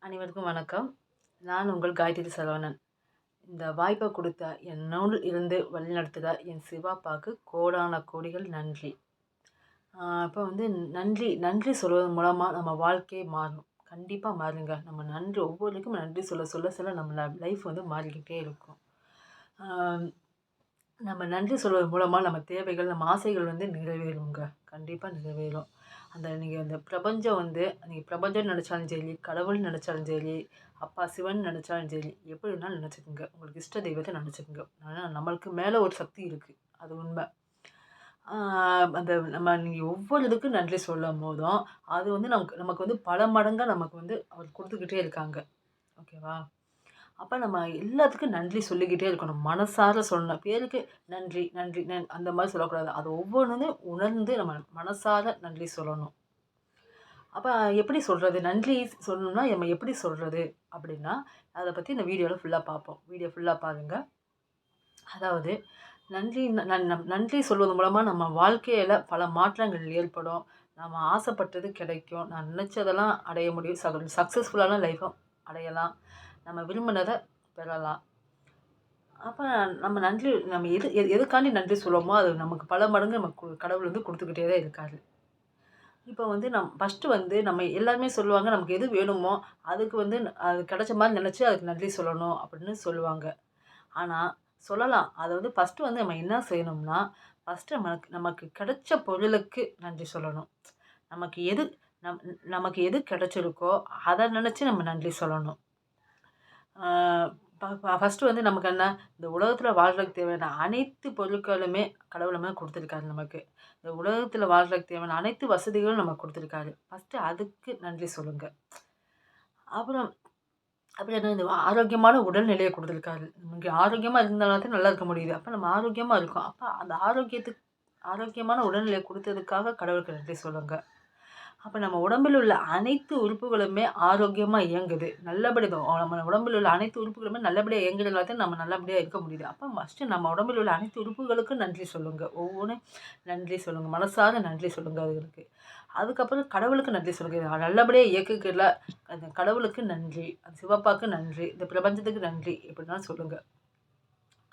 அனைவருக்கும் வணக்கம். நான் உங்கள் காயத்ரி சரவணன். இந்த வாய்ப்பை கொடுத்த என்னோடு இருந்து வழிநடத்துகிற என் சிவாப்பாக்கு கோடான கோடிகள் நன்றி. இப்போ வந்து நன்றி நன்றி சொல்வதன் மூலமாக நம்ம வாழ்க்கையே மாறும். கண்டிப்பாக மாறுங்க. நம்ம நன்றி ஒவ்வொருக்கும் நன்றி சொல்ல சொல்ல சொல்ல நம்ம லைஃப் வந்து மாறிக்கிட்டே இருக்கும். நம்ம நன்றி சொல்வதன் மூலமாக நம்ம தேவைகள், நம்ம ஆசைகள் வந்து நிறைவேறுங்க. கண்டிப்பாக நிறைவேறும். நீங்கள் அந்த பிரபஞ்சம் வந்து நீங்கள் பிரபஞ்சம்னு நினச்சாலும் சரி, கடவுள்னு நினச்சாலும் சரி, அப்பா சிவன் நினச்சாலும் சரி, எப்படி வேணாலும் நினச்சிக்கோங்க. உங்களுக்கு இஷ்ட தெய்வத்தை நினச்சிக்கோங்க. ஆனால் நம்மளுக்கு மேலே ஒரு சக்தி இருக்குது. அது உண்மை. அந்த நீங்கள் ஒவ்வொரு இதுக்கும் நன்றி சொல்லும்போதும், அது வந்து நமக்கு நமக்கு வந்து பல மடங்கா நமக்கு வந்து அவர் கொடுத்துக்கிட்டே இருக்காங்க. ஓகேவா? அப்போ நம்ம எல்லாத்துக்கும் நன்றி சொல்லிக்கிட்டே இருக்கணும். மனசார சொல்லணும். பேருக்கு நன்றி, நன்றி, அந்த மாதிரி சொல்லக்கூடாது. அது ஒவ்வொன்னுமே உணர்ந்து நம்ம மனசார நன்றி சொல்லணும். அப்போ எப்படி சொல்கிறது? நன்றி சொல்லணும்னா நம்ம எப்படி சொல்கிறது? அப்படின்னா, அதை பற்றி இந்த வீடியோவில் ஃபுல்லாக பார்ப்போம். வீடியோ ஃபுல்லாக பாருங்க. அதாவது நன்றி நன்றி சொல்வது மூலமாக நம்ம வாழ்க்கையில் பல மாற்றங்கள் ஏற்படும். நம்ம ஆசைப்பட்டது கிடைக்கும். நான் நினச்சதெல்லாம் அடைய முடியும். சக்ஸஸ்ஃபுல்லான லைஃப்பை அடையலாம். நம்ம விரும்பினதை பெறலாம். அப்போ நம்ம எதுக்காண்டி நன்றி சொல்லுவோமோ, அது நமக்கு பல மடங்கு நமக்கு கடவுள் வந்து கொடுத்துக்கிட்டே தான் இருக்காரு. இப்போ வந்து ஃபஸ்ட்டு வந்து நம்ம எல்லாருமே சொல்லுவாங்க, நமக்கு எது வேணுமோ அதுக்கு வந்து அது கிடைச்ச மாதிரி நினச்சி அதுக்கு நன்றி சொல்லணும் அப்படின்னு சொல்லுவாங்க. ஆனால் சொல்லலாம். அதை வந்து ஃபஸ்ட்டு வந்து நம்ம என்ன செய்யணும்னா, ஃபஸ்ட்டு நமக்கு கிடைச்ச பொருளுக்கு நன்றி சொல்லணும். நமக்கு எது நமக்கு எது கிடைச்சிருக்கோ அதை நினச்சி நம்ம நன்றி சொல்லணும். ஃபஸ்ட்டு வந்து நமக்கு என்ன, இந்த உலகத்தில் வாழ்றதுக்கு தேவையான அனைத்து பொருட்களுமே கடவுள் நம்ம கொடுத்துருக்காரு நமக்கு. இந்த உலகத்தில் வாழ்றதுக்கு தேவையான அனைத்து வசதிகளும் நமக்கு கொடுத்துருக்காரு. ஃபஸ்ட்டு அதுக்கு நன்றி சொல்லுங்க. அப்புறம் அப்புறம் என்ன, இந்த ஆரோக்கியமான உடல்நிலையை கொடுத்துருக்காரு. நமக்கு ஆரோக்கியமாக இருந்தாலும் தான் நல்லா இருக்க முடியுது. அப்போ நம்ம ஆரோக்கியமாக இருக்கோம். அப்போ அந்த ஆரோக்கியமான உடல்நிலையை கொடுத்ததுக்காக கடவுளுக்கு நன்றி சொல்லுங்க. அப்போ நம்ம உடம்பில் உள்ள அனைத்து உறுப்புகளுமே ஆரோக்கியமாக இயங்குது. நம்ம உடம்பில் உள்ள அனைத்து உறுப்புகளுமே நல்லபடியாக இயங்குறதுனால தான் நம்ம நல்லபடியாக இருக்க முடியுது. அப்போ ஃபஸ்ட்டு நம்ம உடம்பில் உள்ள அனைத்து உறுப்புகளுக்கும் நன்றி சொல்லுங்கள். ஒவ்வொன்றும் நன்றி சொல்லுங்கள். மனசார நன்றி சொல்லுங்கள் அதுகளுக்கு. அதுக்கப்புறம் கடவுளுக்கு நன்றி சொல்லுங்கள். நல்லபடியாக இயக்குகிறல அந்த கடவுளுக்கு நன்றி, அந்த சிவப்பாக்கு நன்றி, இந்த பிரபஞ்சத்துக்கு நன்றி எப்படினாலும் சொல்லுங்கள்.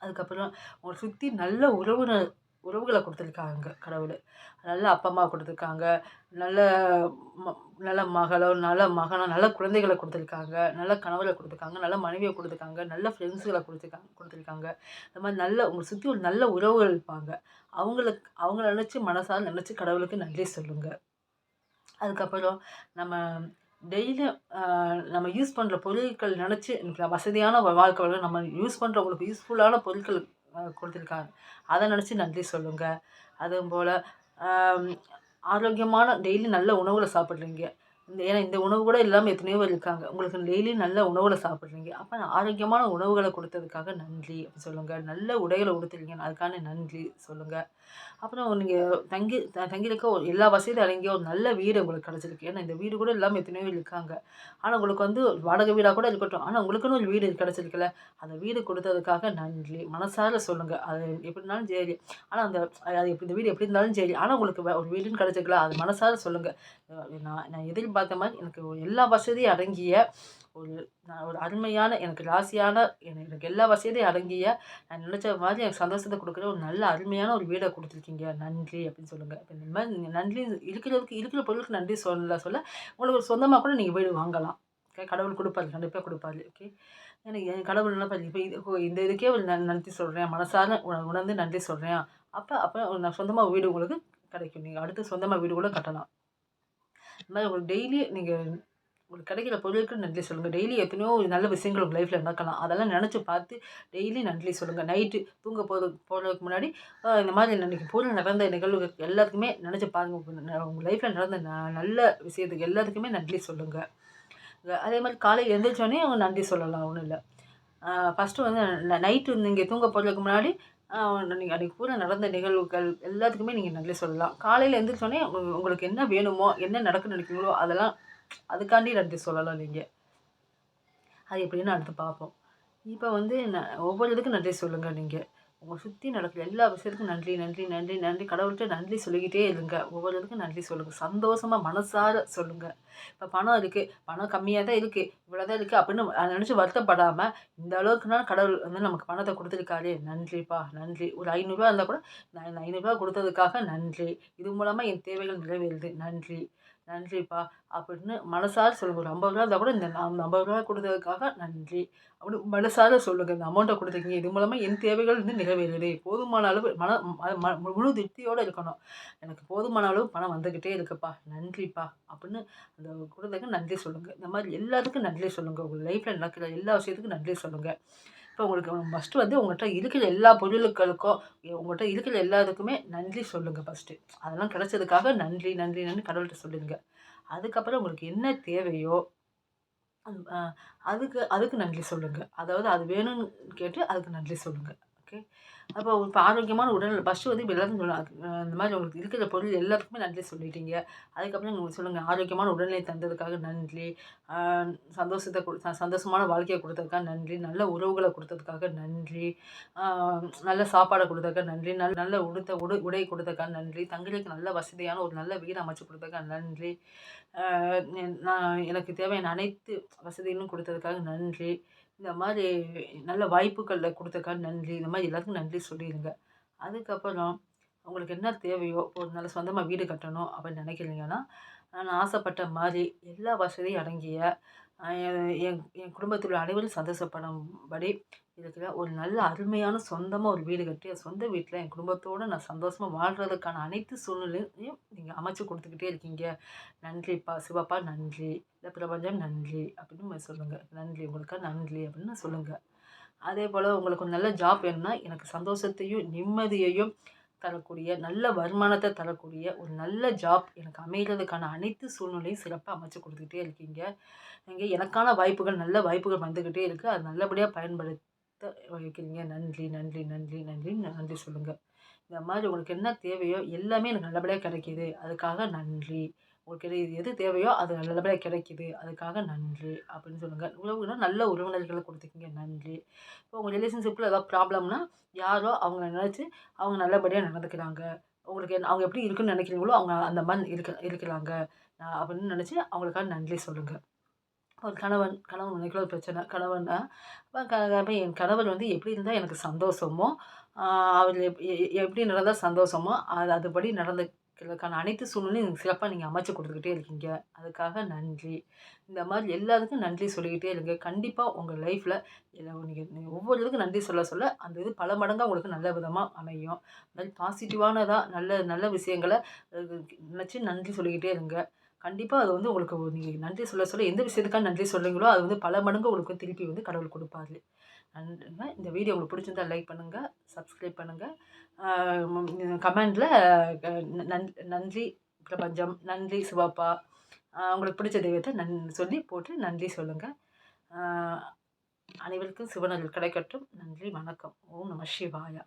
அதுக்கப்புறம் உங்களை சுற்றி நல்ல உறவுகளை கொடுத்துருக்காங்க கடவுள். நல்ல அப்பா அம்மா கொடுத்துருக்காங்க. நல்ல நல்ல மகளோ, நல்ல மகனோ, நல்ல குழந்தைகளை கொடுத்துருக்காங்க. நல்ல கணவரை கொடுத்துருக்காங்க. நல்ல மனைவியை கொடுத்துருக்காங்க. நல்ல ஃப்ரெண்ட்ஸுகளை கொடுத்துருக்காங்க. இந்த மாதிரி உங்களை சுற்றி ஒரு நல்ல உறவுகள் இருப்பாங்க. அவங்கள மனசார நினச்சி கடவுளுக்கு நன்றி சொல்லுங்கள். அதுக்கப்புறம் நம்ம டெய்லியும் நம்ம யூஸ் பண்ணுற பொருட்கள் நினச்சி வசதியான வாழ்க்கை நம்ம யூஸ் பண்ணுறவங்களுக்கு யூஸ்ஃபுல்லான பொருட்கள் கொடுத்துருக்காங்க. அதை நினச்சி நன்றி சொல்லுங்கள். அதுவும் போல் ஆரோக்கியமான டெய்லி நல்ல உணவுகளை சாப்பிட்றீங்க. ஏன்னா இந்த உணவு கூட இல்லாமல் எத்தனையோ பேர் இருக்காங்க. உங்களுக்கு டெய்லியும் நல்ல உணவுகளை சாப்பிட்றீங்க. அப்போ ஆரோக்கியமான உணவுகளை கொடுத்ததுக்காக நன்றி அப்படின்னு சொல்லுங்கள். நல்ல உடைகளை உடுத்துறீங்க, அதுக்கான நன்றி சொல்லுங்கள். அப்புறம் நீங்கள் தங்கியிருக்க எல்லா வசதியும் அடங்கிய ஒரு நல்ல வீடு உங்களுக்கு கிடச்சிருக்கு. ஏன்னா இந்த வீடு கூட இல்லாமல் எத்தனையோ பேர் இருக்காங்க. ஆனால் உங்களுக்கு வந்து வாடகை வீடாக கூட இருக்கட்டும், ஆனால் உங்களுக்குன்னு ஒரு வீடு கிடச்சிருக்குல்ல, அந்த வீடு கொடுத்ததுக்காக நன்றி. மனசார சொல்லுங்கள். அது எப்படினாலும் சரி. ஆனால் அது இந்த வீடு எப்படி இருந்தாலும் சரி, ஆனால் உங்களுக்கு ஒரு வீடுன்னு கிடச்சிருக்குல்ல, அது மனசார சொல்லுங்கள். நான் எதிர்பார்த்த மாதிரி எனக்கு எல்லா வசதியும் அடங்கிய ஒரு அருமையான, எனக்கு ராசியான, எனக்கு எல்லா வசதியும் அடங்கிய, நான் நினச்ச மாதிரி எனக்கு சந்தோஷத்தை கொடுக்குற ஒரு நல்ல அருமையான ஒரு வீடை கொடுத்துருக்கீங்க. நன்றி அப்படின்னு சொல்லுங்கள். இப்போ இந்த மாதிரி நீங்கள் நன்றி இருக்கிற பொருளுக்கு நன்றி சொல்ல சொல்ல உங்களுக்கு ஒரு சொந்தமாக கூட நீங்கள் வீடு வாங்கலாம். கடவுள் கொடுப்பாரு, கண்டிப்பாக கொடுப்பாரு. ஓகே. எனக்கு என் கடவுள் என்ன பண்ணி இப்போ இந்த இதுக்கே ஒரு நன்றி சொல்கிறேன், மனசார உணர்ந்து நன்றி சொல்கிறேன். அப்போ நான் சொந்தமாக வீடு உங்களுக்கு கிடைக்கும். நீங்கள் அடுத்து சொந்தமாக வீடு கூட கட்டலாம். இந்த மாதிரி உங்களுக்கு டெய்லி உங்களுக்கு கிடைக்கிற பொருளுக்கு நன்றி சொல்லுங்கள். டெய்லி எத்தனையோ நல்ல விஷயங்கள் உங்கள் லைஃப்பில் நடக்கலாம். அதெல்லாம் நினச்சி பார்த்து டெய்லி நன்றி சொல்லுங்கள். நைட்டு தூங்க போகிறதுக்கு முன்னாடி இந்த மாதிரி இன்றைக்கி பொருள் நடந்த நிகழ்வுகள் எல்லாத்துக்குமே நினச்சி பாருங்கள். உங்கள் லைஃப்பில் நடந்த நல்ல விஷயத்துக்கு எல்லாத்துக்குமே நன்றி சொல்லுங்கள். அதே மாதிரி காலையில் எழுந்திரிச்சோடனே அவங்க நன்றி சொல்லலாம், ஒன்றும் இல்லை. ஃபஸ்ட்டு வந்து நைட்டு நீங்கள் தூங்க போகிறதுக்கு முன்னாடி நீங்கள் அன்றைக்கி பூரா நடந்த நிகழ்வுகள் எல்லாத்துக்குமே நீங்கள் நன்றி சொல்லலாம். காலையில் எழுந்திரிச்சோடனே உங்களுக்கு என்ன வேணுமோ, என்ன நடக்குன்னு நினைக்கிறீங்களோ அதெல்லாம் அதுக்காண்டி நன்றி சொல்லலாம் நீங்கள். அது எப்படின்னு அடுத்து பார்ப்போம். இப்போ வந்து ஒவ்வொரு இதுக்கும் நன்றி சொல்லுங்கள். நீங்கள் உங்கள சுற்றி நடக்கிற எல்லா விஷயத்துக்கும் நன்றி நன்றி நன்றி நன்றி கடவுள்கிட்ட நன்றி சொல்லிக்கிட்டே இருங்க. ஒவ்வொரு இதுக்கும் நன்றி சொல்லுங்கள். சந்தோஷமாக மனசார சொல்லுங்கள். இப்போ பணம் இருக்குது, பணம் கம்மியாக தான் இருக்குது, இவ்வளோ தான் இருக்குது அப்படின்னு அதை நினச்சி வருத்தப்படாமல், இந்த அளவுக்குனாலும் கடவுள் வந்து நமக்கு பணத்தை கொடுத்துருக்காரே நன்றிப்பா நன்றி. ஒரு ரூ. 500 இருந்தால் கூட நான் இந்த ரூ. 500 கொடுத்ததுக்காக நன்றி. இது மூலமாக என் தேவைகள் நிறைவேறுது நன்றி. நன்றிப்பா அப்படின்னு மனசார சொல்லுங்க. ஒரு ரூ. 50 இருந்தால் கூட இந்த நான் ரூ. 50 கொடுத்ததுக்காக நன்றி அப்படின்னு மனசார சொல்லுங்க. இந்த அமௌண்ட்டை கொடுத்துருக்கீங்க. இது மூலமா என் தேவைகள் வந்து நிறைவேறுது. போதுமான அளவு முழு திருப்தியோட இருக்கணும். எனக்கு போதுமான அளவு பணம் வந்துக்கிட்டே இருக்குப்பா. நன்றிப்பா அப்படின்னு அந்த கொடுத்ததுக்கு நன்றி சொல்லுங்க. இந்த மாதிரி எல்லாத்துக்கும் நன்றி சொல்லுங்க. உங்க லைஃப்ல நடக்கிற எல்லா விஷயத்துக்கும் நன்றி சொல்லுங்க. இப்போ உங்களுக்கு ஃபர்ஸ்ட்டு வந்து உங்கள்ட்ட இருக்கிற எல்லா பொருளுக்களுக்கும், உங்கள்ட்ட இருக்கிற எல்லா இதுக்குமே நன்றி சொல்லுங்க ஃபர்ஸ்ட்டு. அதெல்லாம் கிடைச்சதுக்காக நன்றி, நன்றி, நன்றி கடவுள்ட்ட சொல்லிருங்க. அதுக்கப்புறம் உங்களுக்கு என்ன தேவையோ, அ அதுக்கு அதுக்கு நன்றி சொல்லுங்க. அதாவது அது வேணும்னு கேட்டு அதுக்கு நன்றி சொல்லுங்க. ஓகே. அப்போ இப்போ ஆரோக்கியமான உடல் ஃபர்ஸ்ட்டு வந்து இப்ப எல்லாத்துக்கும் சொல்லலாம். இந்த மாதிரி உங்களுக்கு இருக்கிற பொருள் எல்லாத்துக்குமே நன்றி சொல்லிட்டீங்க. அதுக்கப்புறம் நீங்க சொல்லுங்க, ஆரோக்கியமான உடல்நிலை தந்ததுக்காக நன்றி. அ சந்தோஷத்த சந்தோஷமான வாழ்க்கைய குடுத்ததுக்காக நன்றி. நல்ல உறவுகள குடுத்ததுக்காக நன்றி. அ நல்ல சாப்பாட குடுத்ததுக்காக நன்றி. நல்ல உடை குடுத்ததுக்காக நன்றி. தங்குறதுக்கு நல்ல வசதியான ஒரு நல்ல வீடு அமைச்சு குடுத்ததுக்காக நன்றி. அ நான் எனக்கு தேவையான அனைத்து வசதிகளும் குடுத்ததுக்காக நன்றி. இந்த மாரி நல்ல வாய்ப்புகள குடுத்ததுக்காக நன்றி. இந்த மாரி எல்லாத்துக்கும் நன்றி சொல்லிருங்க. அதுக்கப்புறம் உங்களுக்கு என்ன தேவையோ, ஒரு நல்ல சொந்தமா வீடு கட்டணும் அப்படின்னு நினைக்கிறீங்கன்னா, நான் ஆசைப்பட்ட மாரி எல்லா வசதியும் அடங்கிய என் என் குடும்பத்தில் உள்ள அனைவரும் சந்தோஷப்படும்படி இருக்கிற ஒரு நல்ல அருமையான சொந்தமா ஒரு வீடு கட்டி, சொந்த வீட்ல என் குடும்பத்தோட நான் சந்தோஷமா வாழ்றதுக்கான அனைத்து சூழ்நிலையும் நீங்க அமைச்சு குடுத்துக்கிட்டே இருக்கீங்க. நன்றிப்பா, சிவப்பா நன்றி. இந்த பிரபஞ்சம் நன்றி அப்படின்னு சொல்லுங்க. நன்றி உங்களுக்கா நன்றி அப்படின்னு சொல்லுங்க. அதேபோல உங்களுக்கு ஒரு நல்ல ஜாப் வேணும்னா, எனக்கு சந்தோஷத்தையும், நிம்மதியையும் தரக்கூடிய, நல்ல வருமானத்த தரக்கூடிய ஒரு நல்ல ஜாப் எனக்கு அமைறதுக்கான அனைத்து சூழ்நிலையும் சிறப்பா அமைச்சு குடுத்துக்கிட்டே இருக்கீங்க. நீங்க எனக்கான வாய்ப்புகள், நல்ல வாய்ப்புகள் வந்துகிட்டே இருக்கு. அது நல்லபடியா பயன்படுத்த வைக்கிறீங்க. நன்றி, நன்றி, நன்றி, நன்றின்னு நன்றி சொல்லுங்க. இந்த மாரி உங்களுக்கு என்ன தேவையோ எல்லாமே எனக்கு நல்லபடியா கிடைக்குது. அதுக்காக நன்றி. உங்களுக்கு எது தேவையோ அது நல்லபடியா கிடைக்குது. அதுக்காக நன்றி அப்படின்னு சொல்லுங்க. உறவுனா நல்ல உறவினர்கள குடுத்துருக்கீங்க. நன்றி. இப்போ உங்க ரிலேஷன்ஷிப்ல ஏதாவது ப்ராப்ளம்னா, யாரோ அவங்கள நினைச்சு அவங்க நல்லபடியா நடந்துக்கிறாங்க. உங்களுக்கு அவங்க எப்படி இருக்குன்னு நினைக்கிறீங்களோ, அவங்க அந்த மாரி இருக்கிறாங்க. அப்படின்னு நினைச்சு அவங்களுக்காக நன்றி சொல்லுங்க. ஒரு கணவன் மனைவிக்குள்ள ஒரு பிரச்சனை. கணவன்னா, அப்ப என் கணவர் வந்து எப்படி இருந்தா எனக்கு சந்தோஷமோ, அ அவர் எப்படி நடந்தா சந்தோஷமோ, அதுபடி நடந்துக்கிறதுக்கான அனைத்து சூழ்நிலையும் எனக்கு சிறப்பா நீங்க அமைச்சு குடுத்துக்கிட்டே இருக்கீங்க. அதுக்காக நன்றி. இந்த மாரி எல்லாத்துக்கும் நன்றி சொல்லிக்கிட்டே இருங்க. கண்டிப்பா உங்க லைஃப்ல நீங்க நீங்க ஒவ்வொரு இதுக்கும் நன்றி சொல்ல சொல்ல, அந்த இது பல மடங்கா உங்களுக்கு நல்ல விதமா அமையும். அது மாரி பாசிட்டிவானதா நல்ல நல்ல விஷயங்கள அ நினைச்சு நன்றி சொல்லிக்கிட்டே இருங்க. கண்டிப்பா அது வந்து உங்களுக்கு நீங்க நன்றி சொல்ல சொல்ல எந்த விஷயத்துக்காக நன்றி சொல்றீங்களோ, அது வந்து பல மடங்கு உங்களுக்கு திருப்பி வந்து கடவுள் குடுப்பாரு. நன்றிங்க. இந்த வீடியோ உங்களுக்கு பிடிச்சிருந்தா லைக் பண்ணுங்க, சப்ஸ்கிரைப் பண்ணுங்க. ஆ கமெண்ட்ல அ நன்றி பிரபஞ்சம், நன்றி சிவப்பா, உங்களுக்கு பிடிச்ச தெய்வத்த சொல்லி போட்டு நன்றி சொல்லுங்க. ஆ அனைவருக்கும் சிவனருள் கிடைக்கட்டும். நன்றி, வணக்கம். ஓம் நம சிவாய.